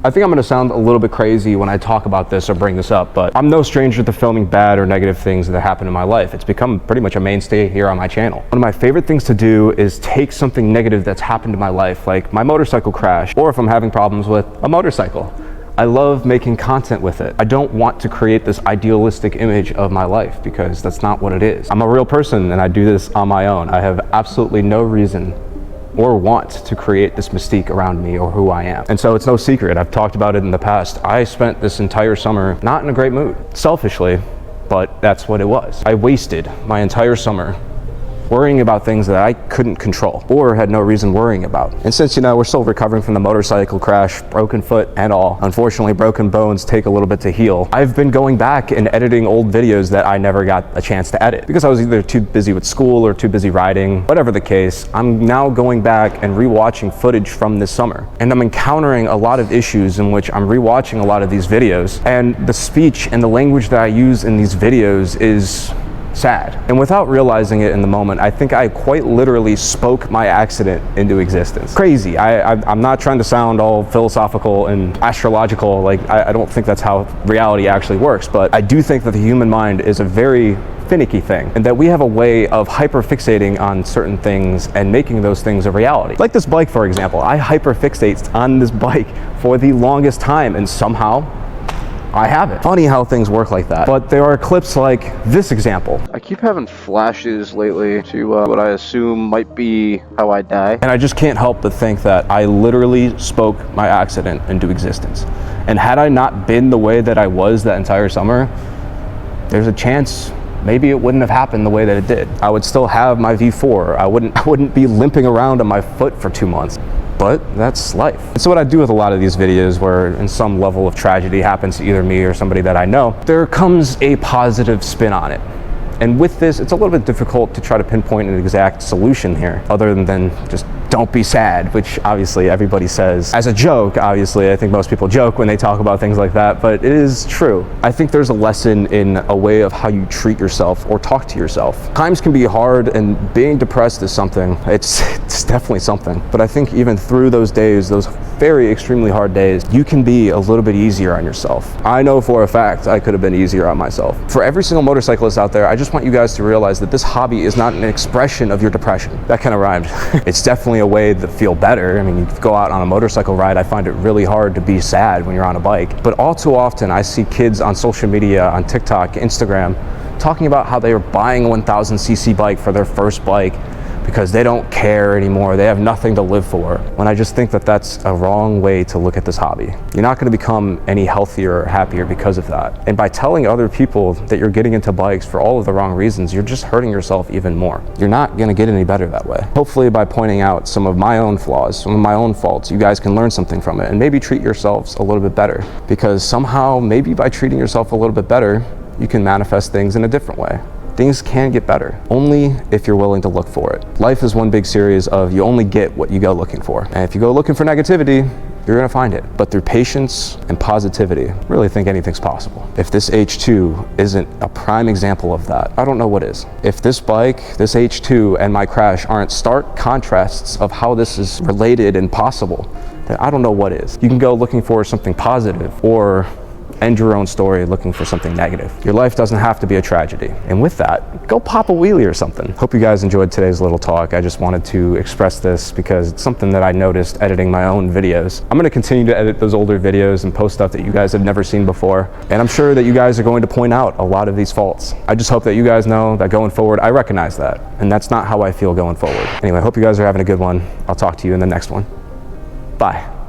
I think I'm gonna sound a little bit crazy when I talk about this or bring this up, but I'm no stranger to filming bad or negative things that happen in my life. It's become pretty much a mainstay here on my channel. One of my favorite things to do is take something negative that's happened in my life, like my motorcycle crash, or if I'm having problems with a motorcycle. I love making content with it. I don't want to create this idealistic image of my life because that's not what it is. I'm a real person and I do this on my own. I have absolutely no reason or want to create this mystique around me or who I am. And so it's no secret, I've talked about it in the past. I spent this entire summer not in a great mood, selfishly, but that's what it was. I wasted my entire summer worrying about things that I couldn't control or had no reason worrying about. And since, you know, we're still recovering from the motorcycle crash, broken foot and all, unfortunately broken bones take a little bit to heal. I've been going back and editing old videos that I never got a chance to edit because I was either too busy with school or too busy riding. Whatever the case, I'm now going back and rewatching footage from this summer. And I'm encountering a lot of issues in which I'm rewatching a lot of these videos, and the speech and the language that I use in these videos is sad. And without realizing it in the moment, I think I quite literally spoke my accident into existence. Crazy. I'm not trying to sound all philosophical and astrological, like I don't think that's how reality actually works, but I do think that the human mind is a very finicky thing, and that we have a way of hyperfixating on certain things and making those things a reality. Like this bike, for example. I hyperfixate on this bike for the longest time, and somehow I have it. Funny how things work like that. But there are clips like this example. I keep having flashes lately to what I assume might be how I die. And I just can't help but think that I literally spoke my accident into existence. And had I not been the way that I was that entire summer, there's a chance maybe it wouldn't have happened the way that it did. I would still have my V4. I wouldn't be limping around on my foot for 2 months. But that's life. And so what I do with a lot of these videos where in some level of tragedy happens to either me or somebody that I know, there comes a positive spin on it. And with this, it's a little bit difficult to try to pinpoint an exact solution here, other than just don't be sad, which obviously everybody says as a joke. Obviously, I think most people joke when they talk about things like that, but it is true. I think there's a lesson in a way of how you treat yourself or talk to yourself. Times can be hard, and being depressed is something. It's definitely something. But I think even through those days, those very extremely hard days, you can be a little bit easier on yourself. I know for a fact I could have been easier on myself. For every single motorcyclist out there, I just want you guys to realize that this hobby is not an expression of your depression. That kind of rhymed. It's definitely a way to feel better. I mean, you go out on a motorcycle ride, I find it really hard to be sad when you're on a bike. But all too often, I see kids on social media, on TikTok, Instagram, talking about how they are buying a 1000cc bike for their first bike because they don't care anymore, they have nothing to live for. When I just think that that's a wrong way to look at this hobby. You're not gonna become any healthier or happier because of that. And by telling other people that you're getting into bikes for all of the wrong reasons, you're just hurting yourself even more. You're not gonna get any better that way. Hopefully by pointing out some of my own flaws, some of my own faults, you guys can learn something from it and maybe treat yourselves a little bit better. Because somehow, maybe by treating yourself a little bit better, you can manifest things in a different way. Things can get better, only if you're willing to look for it. Life is one big series of you only get what you go looking for. And if you go looking for negativity, you're gonna find it. But through patience and positivity, I really think anything's possible. If this H2 isn't a prime example of that, I don't know what is. If this bike, this H2 and my crash aren't stark contrasts of how this is related and possible, then I don't know what is. You can go looking for something positive or end your own story looking for something negative. Your life doesn't have to be a tragedy. And with that, go pop a wheelie or something. Hope you guys enjoyed today's little talk. I just wanted to express this because it's something that I noticed editing my own videos. I'm gonna continue to edit those older videos and post stuff that you guys have never seen before. And I'm sure that you guys are going to point out a lot of these faults. I just hope that you guys know that going forward, I recognize that. And that's not how I feel going forward. Anyway, I hope you guys are having a good one. I'll talk to you in the next one. Bye.